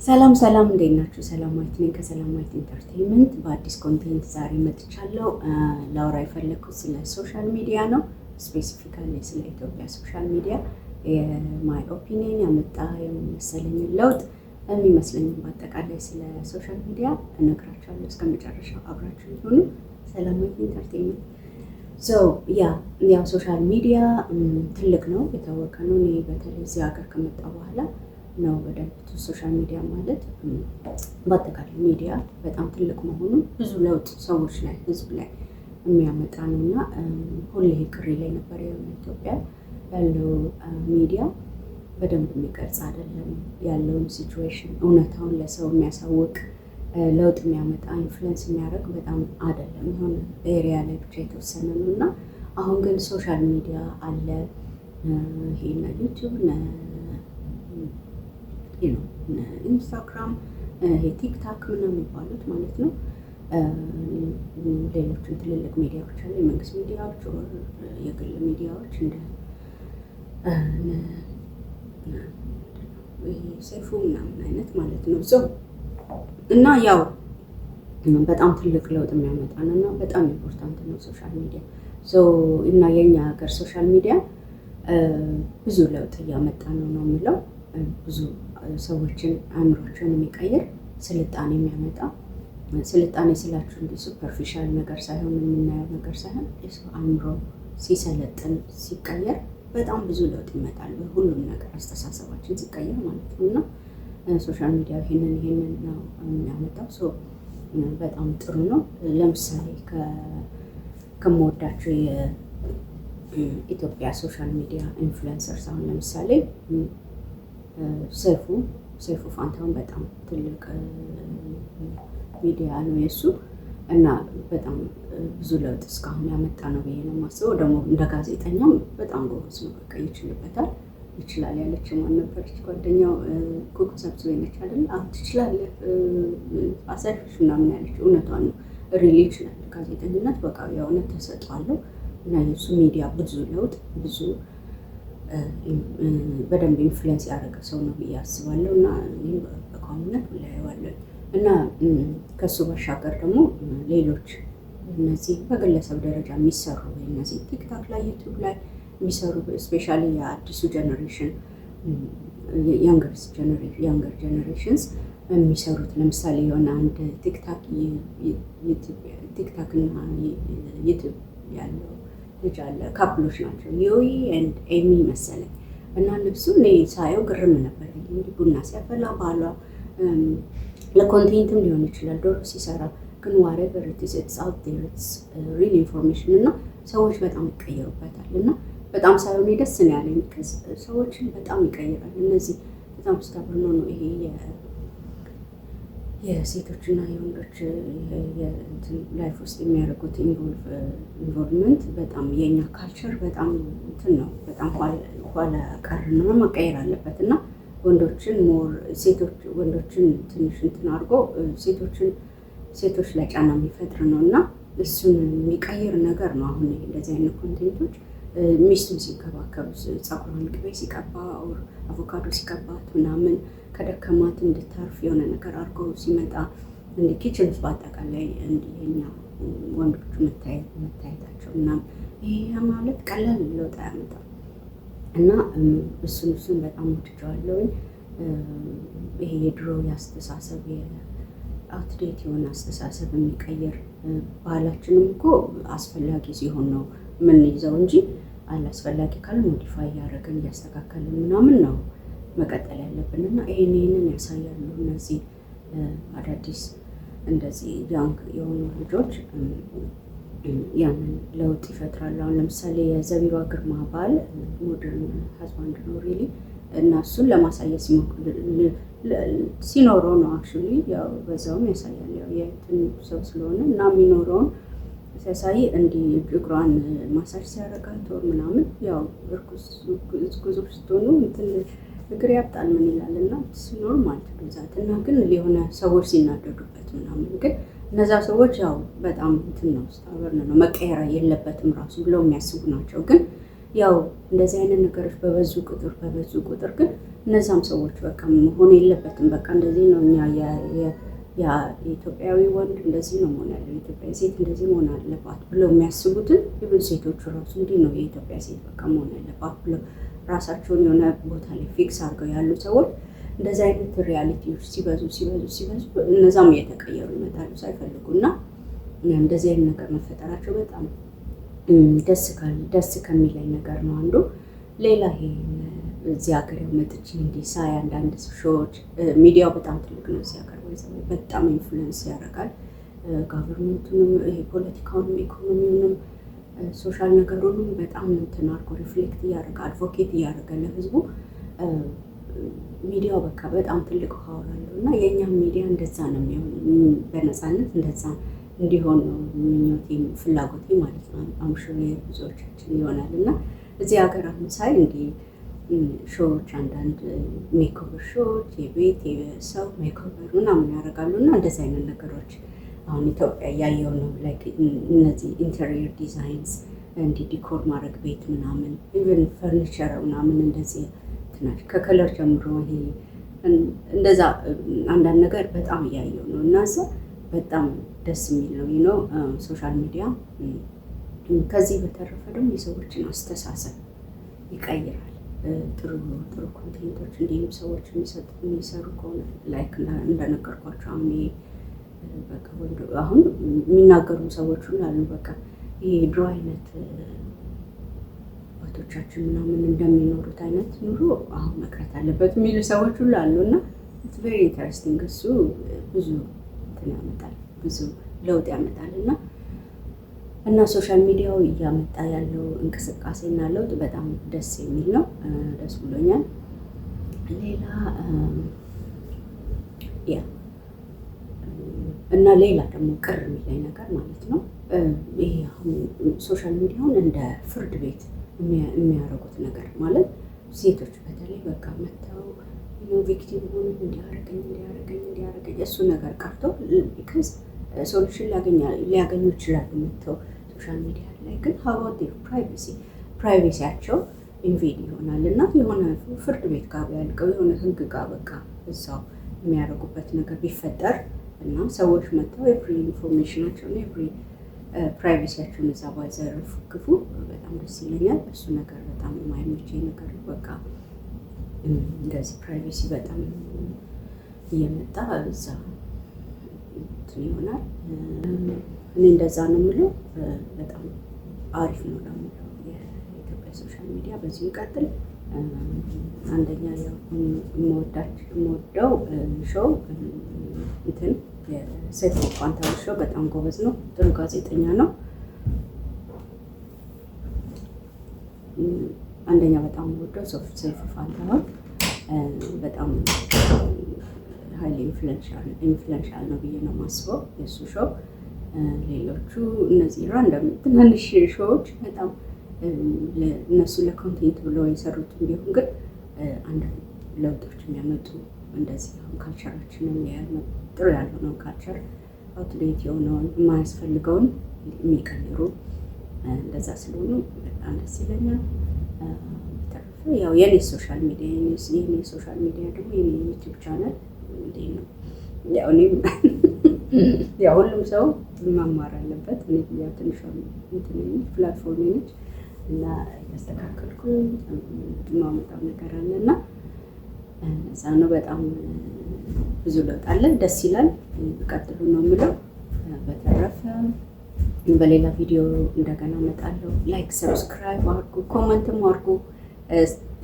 ሰላም ሰላም እንዴት ናችሁ? ሰላማዊት ነኝ ከሰላማዊት ኢንተርቴይንመንት በአዲስ ኮንቴንት ዛሬ መጥቻለሁ። ላውራ የፈለኩት ስለ ሶሻል ሚዲያ ነው። ስፔሲፊካሊ ስለ ኢትዮጵያ ሶሻል ሚዲያ የማይ ኦፒኒየን ያመጣ የሚመስለኝን ለውጥ የሚመስለኝን በአጠቃላይ ስለ ሶሻል ሚዲያ እነግራችኋለሁ። እስከ መጨረሻው አብራችሁ ይሁኑ። ሰላማዊት ኢንተርቴይንመንት ያው ሶሻል ሚዲያ ትልቅ ነው፣ የታወቀ ነው። እኔ በተለይ እዚህ ሀገር ከመጣ በኋላ ነው በደንብ ሶሻል ሚዲያ ማለት በአጠቃላይ ሚዲያ በጣም ትልቅ መሆኑን ብዙ ለውጥ ሰዎች ላይ ህዝብ ላይ የሚያመጣ ነው እና ሁሌ ቅሬ ላይ ነበር ኢትዮጵያ ያለው ሚዲያ በደንብ የሚቀርጽ አይደለም፣ ያለውን ሲቹዌሽን እውነታውን ለሰው የሚያሳውቅ ለውጥ የሚያመጣ ኢንፍሉዌንስ የሚያደርግ በጣም አይደለም። የሆነ ኤሪያ ላይ ብቻ የተወሰነ ነው እና አሁን ግን ሶሻል ሚዲያ አለ። ይሄ ዩቲዩብ ኢንስታግራም፣ ቲክታክ ምናምን የሚባሉት ማለት ነው። ሌሎችም ትልልቅ ሚዲያዎች አሉ፣ የመንግስት ሚዲያዎች፣ የግል ሚዲያዎች እንደ ሴፉ ምናምን አይነት ማለት ነው። እና ያው በጣም ትልቅ ለውጥ የሚያመጣ ነው እና በጣም ኢምፖርታንት ነው ሶሻል ሚዲያ። እና የኛ ሀገር ሶሻል ሚዲያ ብዙ ለውጥ እያመጣ ነው የምለው። ብዙ ሰዎችን አእምሯቸውን የሚቀይር ስልጣኔ የሚያመጣ ስልጣኔ ስላችሁ እንዲህ ሱፐርፊሻል ነገር ሳይሆን የምናየው ነገር ሳይሆን የሰው አእምሮ ሲሰለጥን ሲቀየር በጣም ብዙ ለውጥ ይመጣል። ሁሉም ነገር አስተሳሰባችን ሲቀየር ማለት ነው እና ሶሻል ሚዲያ ይሄንን ነው የሚያመጣው። በጣም ጥሩ ነው። ለምሳሌ ከምወዳቸው የኢትዮጵያ ሶሻል ሚዲያ ኢንፍሉዌንሰርስ አሁን ለምሳሌ ሰይፉ ፋንታሁን በጣም ትልቅ ሚዲያ ነው የእሱ እና በጣም ብዙ ለውጥ እስካሁን ያመጣ ነው ብዬ ነው የማስበው። ደግሞ እንደ ጋዜጠኛም በጣም ጎበዝ ነው። በቃ ይችላል ያለችው ማን ነበረች ጓደኛው ኩኩ ሰብስቤ ነች አይደል? ትችላለህ አሳይሽ ምናምን ያለችው እውነቷን ነው። ሪሊ ይችላል ጋዜጠኝነት በቃ የእውነት ተሰጥቷለሁ እና የእሱ ሚዲያ ብዙ ለውጥ ብዙ በደንብ ኢንፍሉዌንስ ያደረገ ሰው ነው ብዬ አስባለሁ እና እኔም በቋሚነት ላየዋለሁ። እና ከሱ ባሻገር ደግሞ ሌሎች እነዚህ በግለሰብ ደረጃ የሚሰሩ እነዚህ ቲክታክ ላይ ዩቲዩብ ላይ የሚሰሩ ስፔሻሊ የአዲሱ ጀኔሬሽን ያንገር ጀኔሬሽንስ የሚሰሩት ለምሳሌ የሆነ አንድ ቲክታክ እና ዩቲዩብ ያለው ልጅ አለ። ካፕሎች ናቸው ዮይ ኤንድ ኤሚ መሰለኝ እና ልብሱ እኔ ሳየው ግርም ነበር። እንግዲህ ቡና ሲያፈላ ባሏ ለኮንቴንትም ሊሆን ይችላል ዶሮ ሲሰራ ግን whatever it is it's out there, it's real information እና ሰዎች በጣም ይቀየሩበታል እና በጣም ሳይሆን ደስ ነው ያለኝ። ሰዎችን በጣም ይቀይራል። እነዚህ በጣም ስታብር ነው ይሄ የሴቶችና የወንዶች ላይፍ ውስጥ የሚያደርጉት ኢንቮልቭመንት በጣም የኛ ካልቸር በጣም እንትን ነው፣ በጣም ኋላ ቀር ነው፣ መቀየር አለበት እና ወንዶችን ትንሽ እንትን አድርጎ ሴቶች ላይ ጫና የሚፈጥር ነው እና እሱን የሚቀይር ነገር ነው። አሁን እንደዚህ አይነት ኮንቴንቶች ሚስቱን ሲንከባከብ ፀጉሯን ቅቤ ሲቀባ አቮካዶ ሲቀባት ምናምን ከደከማት እንድታርፍ የሆነ ነገር አድርገው ሲመጣ እንደ ኪችን ውስጥ በአጠቃላይ እንዲኛ ወንዶቹ መታየታቸው ምናምን ይሄ ማለት ቀላል ለውጥ ያመጣል እና እሱን በጣም ወድጀዋለሁ። ይሄ የድሮ የአስተሳሰብ አውትዴት የሆነ አስተሳሰብ የሚቀይር ባህላችንም እኮ አስፈላጊ ሲሆን ነው የምንይዘው እንጂ አላስፈላጊ ካለ ሞዲፋይ እያደረግን እያስተካከልን ምናምን ነው መቀጠል ያለብን እና ይሄንን ያሳያሉ እነዚህ አዳዲስ እንደዚህ ያንግ የሆኑ ልጆች ያንን ለውጥ ይፈጥራሉ። አሁን ለምሳሌ የዘቢባ ግርማ ባል ሞደርን ሀዝባንድ ነው ሪሊ እና እሱን ለማሳየት ሲኖረው ነው አክቹዋሊ ያው በዛውም ያሳያል ያው የእንትን ሰው ስለሆነ እና የሚኖረውን ሲያሳይ እንዲህ እግሯን ማሳጅ ሲያደርጋት ወር ምናምን ያው እርጉዝ ስትሆኑ እንትን እግር ያብጣል ምን ይላል እና ሲኖር ማለት ብዛት እና ግን የሆነ ሰዎች ሲናደዱበት ምናምን ግን እነዛ ሰዎች ያው በጣም እንትን ነው ስታበር ነው መቀየር የለበትም ራሱ ብለው የሚያስቡ ናቸው። ግን ያው እንደዚህ አይነት ነገሮች በበዙ ቁጥር ግን እነዛም ሰዎች በቃ መሆን የለበትም በቃ እንደዚህ ነው እኛ የኢትዮጵያዊ ወንድ እንደዚህ ነው መሆን ያለው፣ የኢትዮጵያ ሴት እንደዚህ መሆን አለባት ብለው የሚያስቡትን ይብን ሴቶቹ ራሱ እንዲህ ነው የኢትዮጵያ ሴት በቃ መሆን ያለባት ብለው ራሳቸውን የሆነ ቦታ ላይ ፊክስ አድርገው ያሉ ሰዎች እንደዚህ አይነት ሪያሊቲዎች ሲበዙ እነዛም እየተቀየሩ ይመጣሉ ሳይፈልጉ እና እንደዚህ አይነት ነገር መፈጠራቸው በጣም ደስ ከሚለኝ ነገር ነው አንዱ። ሌላ ይሄ እዚህ ሀገር መጥቼ እንዲህ ሳይ አንዳንድ ሾዎች ሚዲያው በጣም ትልቅ ነው እዚህ ሀገር በጣም ኢንፍሉዌንስ ያደርጋል ጋቨርንመንቱንም ይሄ ፖለቲካውንም ኢኮኖሚውንም ሶሻል ነገሩንም በጣም እንትን አድርጎ ሪፍሌክት እያደረገ አድቮኬት እያደረገ ለህዝቡ ሚዲያው በቃ በጣም ትልቅ ፓወር አለው እና የእኛም ሚዲያ እንደዛ ነው የሚሆን በነፃነት እንደዛ እንዲሆን ነው ምኞቴም ፍላጎቴ ማለት ነው። አምሹር ብዙዎቻችን ይሆናል እና እዚህ ሀገር አሁን ሳይ እንዲህ ሾዎች አንዳንድ ሜክኦቨር ሾዎች የቤት የሰው ሜክኦቨር ምናምን ያደርጋሉ እና እንደዚህ አይነት ነገሮች አሁን ኢትዮጵያ እያየሁ ነው። ላይክ እነዚህ ኢንተሪየር ዲዛይንስ እንዲህ ዲኮር ማድረግ ቤት ምናምን ኢቨን ፈርኒቸር ምናምን እንደዚህ ትናሽ ከከለር ጀምሮ ይሄ እንደዛ አንዳንድ ነገር በጣም እያየሁ ነው እና በጣም ደስ የሚል ነው ነው ሶሻል ሚዲያ። ከዚህ በተረፈ ደግሞ የሰዎችን አስተሳሰብ ይቀይራል። ጥሩ ኮንቴንቶች እንዲሁም ሰዎች የሚሰሩ ከሆነ ላይክ እንደነገርኳቸው አሁን በቃ አሁን የሚናገሩ ሰዎች ሁሉ አሉ። በቃ ይሄ ድሮ አይነት አባቶቻችን ምናምን እንደሚኖሩት አይነት ኑሮ አሁን መቅረት አለበት የሚሉ ሰዎች ሁሉ አሉ እና ኢትስ ቬሪ ኢንተረስቲንግ። እሱ ብዙ እንትን ያመጣል፣ ብዙ ለውጥ ያመጣል እና ሶሻል ሚዲያው እያመጣ ያለው እንቅስቃሴና ለውጥ በጣም ደስ የሚል ነው። ደስ ብሎኛል። ሌላ ሌላ ደግሞ ቅር የሚለኝ ነገር ማለት ነው ይሄ አሁን ሶሻል ሚዲያውን እንደ ፍርድ ቤት የሚያደርጉት ነገር ማለት ሴቶች በተለይ በቃ መተው ቪክቲም ሆኑ እንዲያረገኝ እሱ ነገር ቀርቶ ቢካዝ ሶሉሽን ሊያገኙ ይችላሉ መተው ሶሻል ሚዲያ ላይ ግን ሀዋት ፕራይቬሲያቸው ኢንቬድ ይሆናል እና የሆነ ፍርድ ቤት ጋር ያልቀው የሆነ ህግ ጋር በቃ እዛው የሚያደርጉበት ነገር ቢፈጠር እና ሰዎች መጥተው ኤቭሪ ኢንፎርሜሽናቸውን ኤቭሪ ፕራይቬሲያቸውን እዛ ባይዘረግፉ በጣም ደስ ይለኛል። እሱ ነገር በጣም የማይመቸኝ ነገር በቃ እንደዚህ ፕራይቬሲ በጣም እየመጣ እዛ እንትን ይሆናል። እኔ እንደዛ ነው የምለው። በጣም አሪፍ ነው ደግሞ የኢትዮጵያ ሶሻል ሚዲያ በዚሁ ይቀጥል። አንደኛ ያው የምወደው ሾው እንትን የሰይፉ ፋንታሁን ሾው በጣም ጎበዝ ነው፣ ጥሩ ጋዜጠኛ ነው። አንደኛ በጣም የምወደው ሰይፉ ፋንታሁን በጣም ሀይሊ ኢንፍሉዌንሻል ነው ብዬ ነው የማስበው የእሱ ሾው። ሌሎቹ እነዚህ ራንደም ትናንሽ ሾዎች በጣም እነሱ ለኮንቴንት ብለው የሰሩት ቢሆን ግን አንዳንድ ለውጦች የሚያመጡ እንደዚህ አሁን ካልቸራችንን ጥሩ ያልሆነውን ካልቸር አውትዴት የሆነውን የማያስፈልገውን የሚቀይሩ እንደዛ ስለሆኑ በጣም ደስ ይለኛል። በተረፈ ያው የኔ ሶሻል ሚዲያ ደግሞ የኔ ዩቲዩብ ቻናል እንዴ ነው ያው እኔም ያው ሁሉም ሰው መማር አለበት። እኔ ያው ትንሽ ፕላትፎርም ነች እና ያስተካከልኩ ማመጣው ነገር አለና እዛ ነው። በጣም ብዙ ለውጥ አለ፣ ደስ ይላል። ቀጥሉ ነው የምለው። በተረፈ በሌላ ቪዲዮ እንደገና እመጣለሁ። ላይክ ሰብስክራይብ አድርጉ፣ ኮመንትም አድርጉ።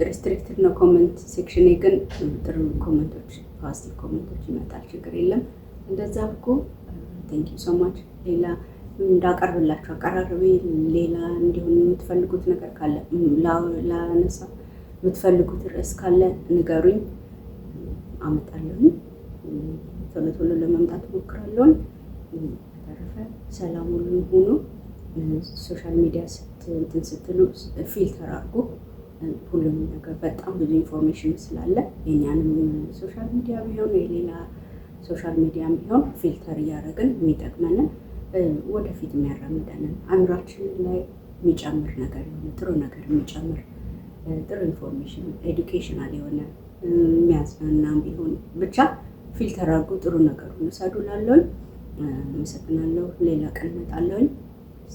ሪስትሪክትድ ነው ኮመንት ሴክሽኔ፣ ግን ጥሩ ኮመንቶች ፖዚቲቭ ኮመንቶች ይመጣል፣ ችግር የለም። እንደዛ አድርጉ። ቴንክ ዩ ሶ ማች። ሌላ እንዳቀርብላችሁ አቀራረቤ ሌላ እንዲሆን የምትፈልጉት ነገር ካለ ላነሳ የምትፈልጉት ርዕስ ካለ ንገሩኝ፣ አመጣለሁኝ። ቶሎ ለመምጣት ሞክራለሁኝ። በተረፈ ሰላም ሁኑ። ሶሻል ሚዲያ ስትሉ ፊልተር አድርጉ ሁሉም ነገር። በጣም ብዙ ኢንፎርሜሽን ስላለ የኛንም ሶሻል ሚዲያ ቢሆን የሌላ ሶሻል ሚዲያ ቢሆን ፊልተር እያደረግን የሚጠቅመንን ወደፊት የሚያራምደንን አእምሯችን ላይ የሚጨምር ነገር የሆነ ጥሩ ነገር የሚጨምር ጥሩ ኢንፎርሜሽን ኤዱኬሽናል የሆነ የሚያዝናናም ቢሆን ብቻ ፊልተር አድርጎ ጥሩ ነገሩን ውሰዱ እላለሁኝ። አመሰግናለሁ። ሌላ ቀን እመጣለሁኝ።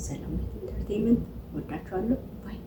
ሰላም ኢንተርቴይንመንት ወዳችኋለሁ። ባይ